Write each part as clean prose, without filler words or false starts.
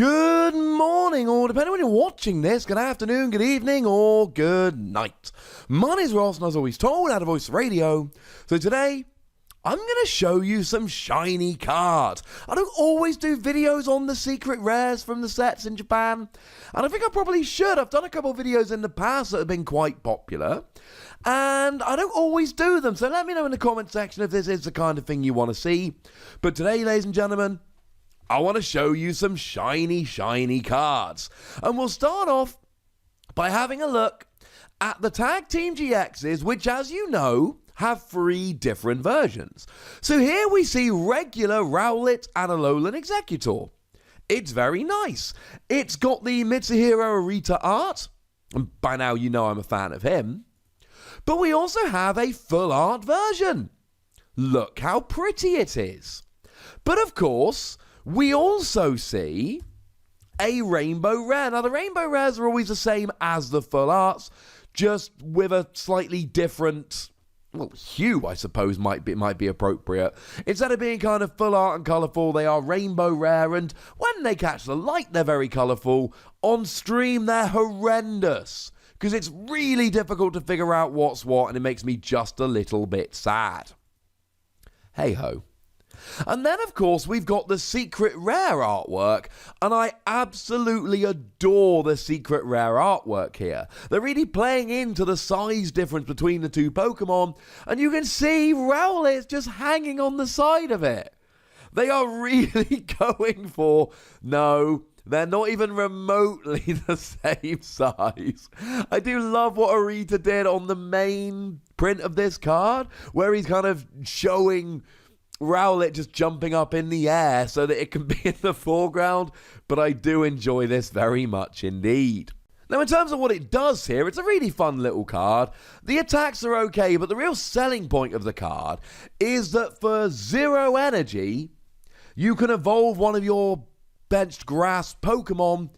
Good morning, or depending on when you're watching this, good afternoon, good evening, or good night. My name's Ross, and as always told, out of Voice Radio. So today, I'm going to show you some shiny cards. I don't always do videos on the secret rares from the sets in Japan, and I think I probably should. I've done a couple of videos in the past that have been quite popular, and I don't always do them, so let me know in the comment section if this is the kind of thing you want to see. But today, ladies and gentlemen, I want to show you some shiny cards. And we'll start off by having a look at the Tag Team GXs, which, as you know, have 3 different versions. So here we see regular Rowlet and Alolan Exeggutor. It's very nice. It's got the Mitsuhiro Arita art, and by now you know I'm a fan of him. But we also have a full art version. Look how pretty it is. But of course, we also see a rainbow rare. Now, the rainbow rares are always the same as the full arts, just with a slightly different, hue, I suppose, might be appropriate. Instead of being kind of full art and colourful, they are rainbow rare, and when they catch the light, they're very colourful. On stream, they're horrendous, because it's really difficult to figure out what's what, and it makes me just a little bit sad. Hey-ho. And then, of course, we've got the secret rare artwork, and I absolutely adore the secret rare artwork here. They're really playing into the size difference between the 2 Pokemon, and you can see Rowlet's just hanging on the side of it. They are really going for, no, they're not even remotely the same size. I do love what Arita did on the main print of this card, where he's kind of showing Rowlet just jumping up in the air so that it can be in the foreground, but I do enjoy this very much indeed. Now, in terms of what it does here, it's a really fun little card. The attacks are okay, but the real selling point of the card is that for 0 energy, you can evolve one of your benched grass Pokemon,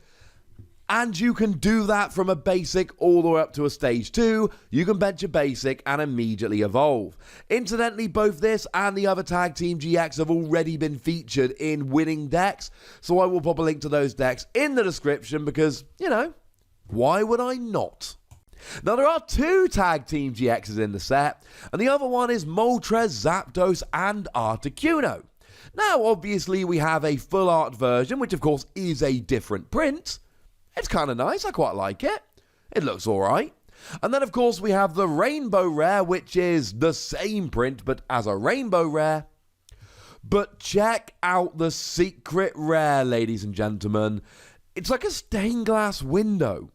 and you can do that from a basic all the way up to a stage 2. You can bench a basic and immediately evolve. Incidentally, both this and the other Tag Team GX have already been featured in winning decks, so I will pop a link to those decks in the description because, you know, why would I not? Now, there are 2 Tag Team GXs in the set, and the other one is Moltres, Zapdos, and Articuno. Now, obviously, we have a full art version, which of course is a different print. It's kind of nice, I quite like it. It looks alright. And then, of course, we have the Rainbow Rare, which is the same print, but as a Rainbow Rare. But check out the Secret Rare, ladies and gentlemen. It's like a stained glass window.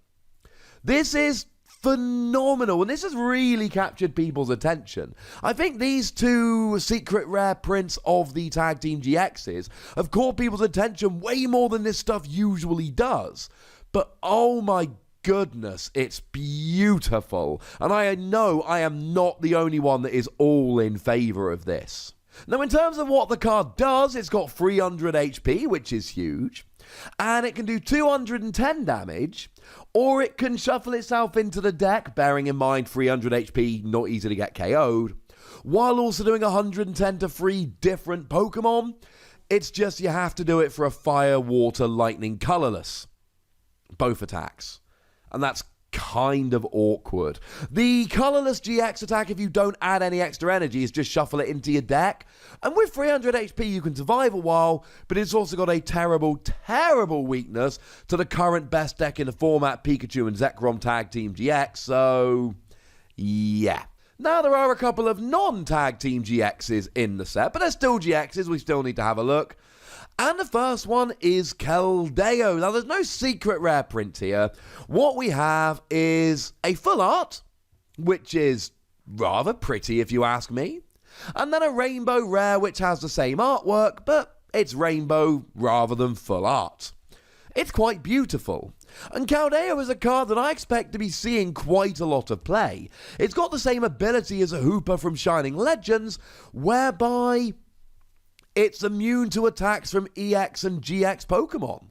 This is phenomenal, and this has really captured people's attention. I think these 2 secret rare prints of the Tag Team GXs have caught people's attention way more than this stuff usually does. But oh my goodness, it's beautiful. And I know I am not the only one that is all in favour of this. Now, in terms of what the card does, it's got 300 HP, which is huge. And it can do 210 damage, or it can shuffle itself into the deck, bearing in mind 300 HP, not easy to get KO'd, while also doing 110 to 3 different Pokemon. It's just you have to do it for a fire, water, lightning, colourless. Both attacks. And that's kind of awkward. The colourless GX attack, if you don't add any extra energy, is just shuffle it into your deck. And with 300 HP, you can survive a while, but it's also got a terrible weakness to the current best deck in the format, Pikachu and Zekrom Tag Team GX, so yeah. Now, there are a couple of non-Tag Team GXs in the set, but they're still GXs, we still need to have a look. And the first one is Keldeo. Now, there's no secret rare print here. What we have is a full art, which is rather pretty if you ask me. And then a rainbow rare, which has the same artwork, but it's rainbow rather than full art. It's quite beautiful. And Keldeo is a card that I expect to be seeing quite a lot of play. It's got the same ability as a Hooper from Shining Legends, whereby it's immune to attacks from EX and GX Pokemon.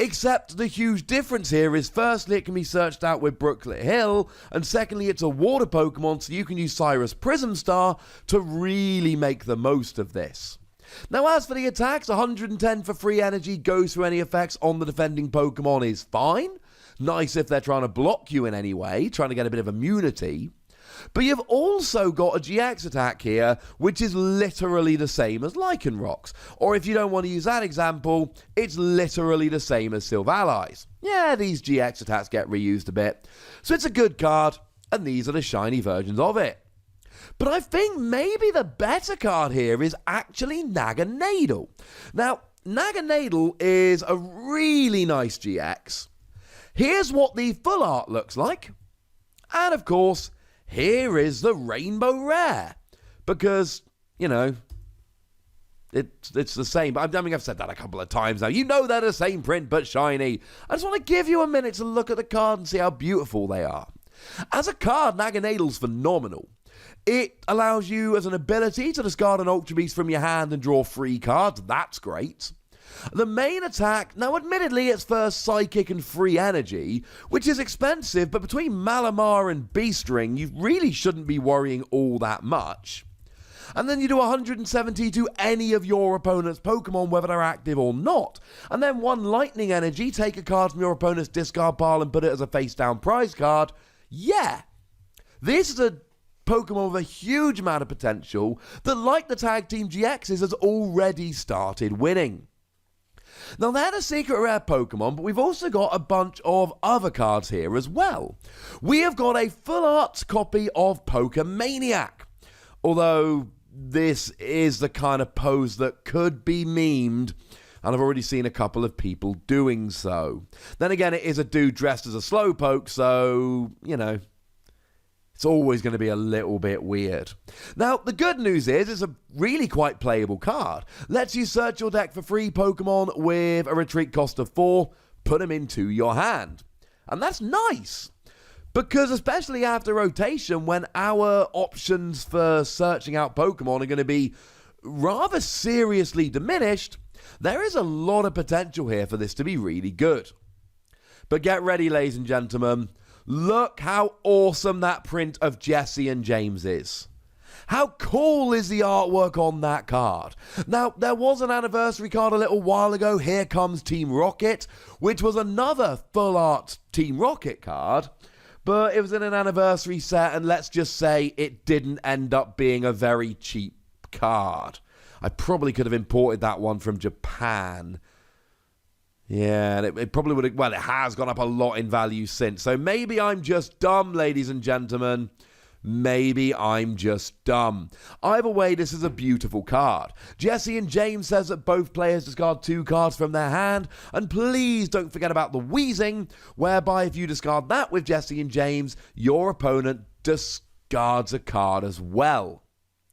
Except the huge difference here is, firstly, it can be searched out with Brooklet Hill, and secondly, it's a water Pokemon, so you can use Cyrus Prism Star to really make the most of this. Now, as for the attacks, 110 for free energy goes through any effects on the defending Pokemon is fine. Nice if they're trying to block you in any way, trying to get a bit of immunity. But you've also got a GX attack here, which is literally the same as Lycanroc's. Or if you don't want to use that example, it's literally the same as Silvali's. Yeah, these GX attacks get reused a bit. So it's a good card, and these are the shiny versions of it. But I think maybe the better card here is actually Naganadel. Now, Naganadel is a really nice GX. Here's what the full art looks like. And of course, here is the Rainbow Rare. Because, you know, it's the same. I mean, I've said that a couple of times now. You know they're the same print, but shiny. I just want to give you a minute to look at the card and see how beautiful they are. As a card, Naganadel's phenomenal. It allows you as an ability to discard an Ultra Beast from your hand and draw 3 cards. That's great. The main attack, now admittedly it's for Psychic and free energy, which is expensive, but between Malamar and Beast Ring, you really shouldn't be worrying all that much. And then you do 170 to any of your opponent's Pokemon, whether they're active or not. And then 1 Lightning Energy, take a card from your opponent's discard pile and put it as a face-down prize card. Yeah, this is a Pokemon with a huge amount of potential that, like the Tag Team GXs, has already started winning. Now, they're the secret rare Pokemon, but we've also got a bunch of other cards here as well. We have got a full art copy of Maniac, although this is the kind of pose that could be memed, and I've already seen a couple of people doing so. Then again, it is a dude dressed as a Slowpoke, so, you know, it's always going to be a little bit weird. Now, the good news is it's a really quite playable card. Lets you search your deck for free Pokemon with a retreat cost of 4, put them into your hand. And that's nice, because especially after rotation, when our options for searching out Pokemon are going to be rather seriously diminished, there is a lot of potential here for this to be really good. But get ready, ladies and gentlemen. Look how awesome that print of Jessie and James is. How cool is the artwork on that card? Now, there was an anniversary card a little while ago, Here Comes Team Rocket, which was another full art Team Rocket card, but it was in an anniversary set, and let's just say it didn't end up being a very cheap card. I probably could have imported that one from Japan. Yeah, and it probably would have, well, it has gone up a lot in value since. So maybe I'm just dumb, ladies and gentlemen. Maybe I'm just dumb. Either way, this is a beautiful card. Jessie and James says that both players discard 2 cards from their hand. And please don't forget about the wheezing, whereby if you discard that with Jessie and James, your opponent discards a card as well,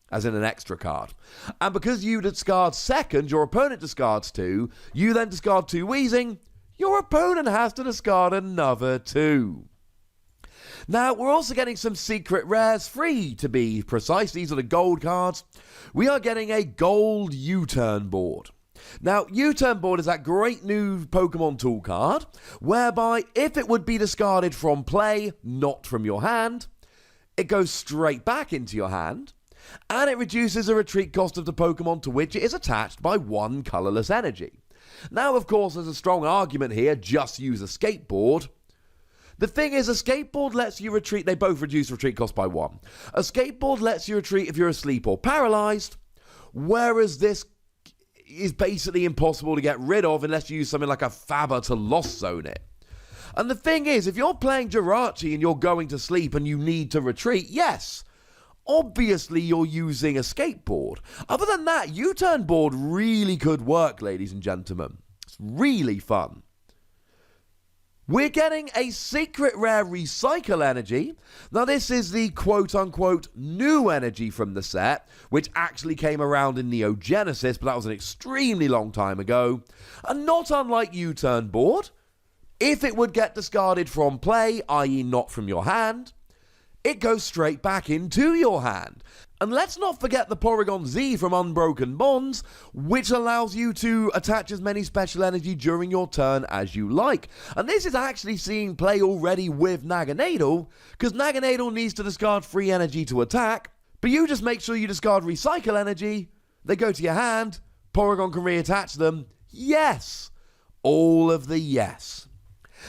as in an extra card. And because you discard second, your opponent discards 2, you then discard 2 wheezing, your opponent has to discard another 2. Now, we're also getting some secret rares free, to be precise. These are the gold cards. We are getting a gold U-turn board. Now, U-turn board is that great new Pokemon tool card, whereby if it would be discarded from play, not from your hand, it goes straight back into your hand, and it reduces the retreat cost of the Pokemon to which it is attached by 1 colourless energy. Now, of course, there's a strong argument here, just use a skateboard. The thing is, a skateboard lets you retreat, they both reduce retreat cost by 1. A skateboard lets you retreat if you're asleep or paralysed, whereas this is basically impossible to get rid of unless you use something like a Faber to Lost Zone it. And the thing is, if you're playing Jirachi and you're going to sleep and you need to retreat, yes, obviously you're using a skateboard. Other than that, U-turn board really could work, ladies and gentlemen. It's really fun. We're getting a secret rare Recycle Energy. Now, this is the quote-unquote new energy from the set, which actually came around in Neogenesis, but that was an extremely long time ago. And not unlike U-turn board, if it would get discarded from play, i.e. not from your hand, it goes straight back into your hand. And let's not forget the Porygon Z from Unbroken Bonds, which allows you to attach as many special energy during your turn as you like. And this is actually seeing play already with Naganadel, because Naganadel needs to discard free energy to attack, but you just make sure you discard Recycle Energy, they go to your hand, Porygon can reattach them? Yes. All of the yes.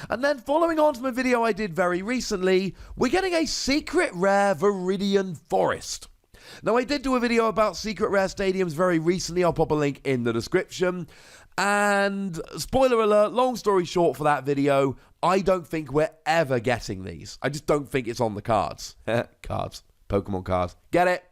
And then following on from a video I did very recently, we're getting a secret rare Viridian Forest. Now, I did do a video about secret rare stadiums very recently. I'll pop a link in the description. And spoiler alert, long story short for that video, I don't think we're ever getting these. I just don't think it's on the cards. Cards. Pokemon cards. Get it?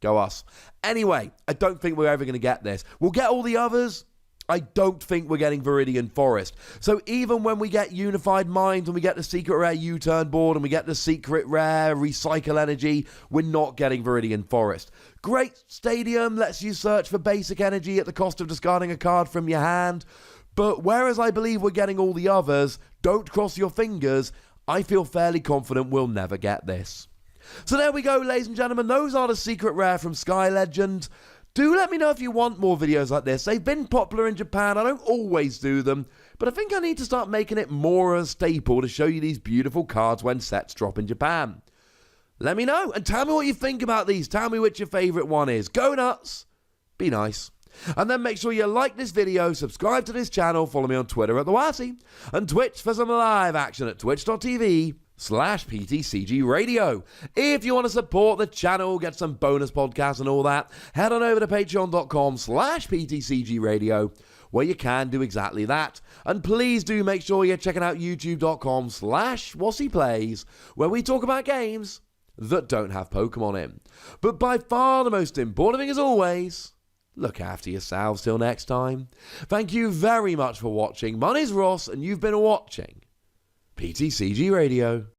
Go us. Anyway, I don't think we're ever going to get this. We'll get all the others. I don't think we're getting Viridian Forest. So even when we get Unified Minds and we get the secret rare U-turn board and we get the secret rare Recycle Energy, we're not getting Viridian Forest. Great stadium, lets you search for basic energy at the cost of discarding a card from your hand. But whereas I believe we're getting all the others, don't cross your fingers, I feel fairly confident we'll never get this. So there we go, ladies and gentlemen. Those are the secret rare from Sky Legend. Do let me know if you want more videos like this. They've been popular in Japan. I don't always do them, but I think I need to start making it more a staple to show you these beautiful cards when sets drop in Japan. Let me know and tell me what you think about these. Tell me which your favourite one is. Go nuts. Be nice. And then make sure you like this video, subscribe to this channel, follow me on Twitter at The Wassy, and Twitch for some live action at twitch.tv/PTCGRadio. If you want to support the channel, get some bonus podcasts and all that, head on over to patreon.com/PTCGRadio, where you can do exactly that. And please do make sure you're checking out youtube.com/WassyPlays, where we talk about games that don't have Pokemon in. But by far the most important thing, as always, look after yourselves till next time. Thank you very much for watching. My name's Ross, and you've been watching PTCG Radio.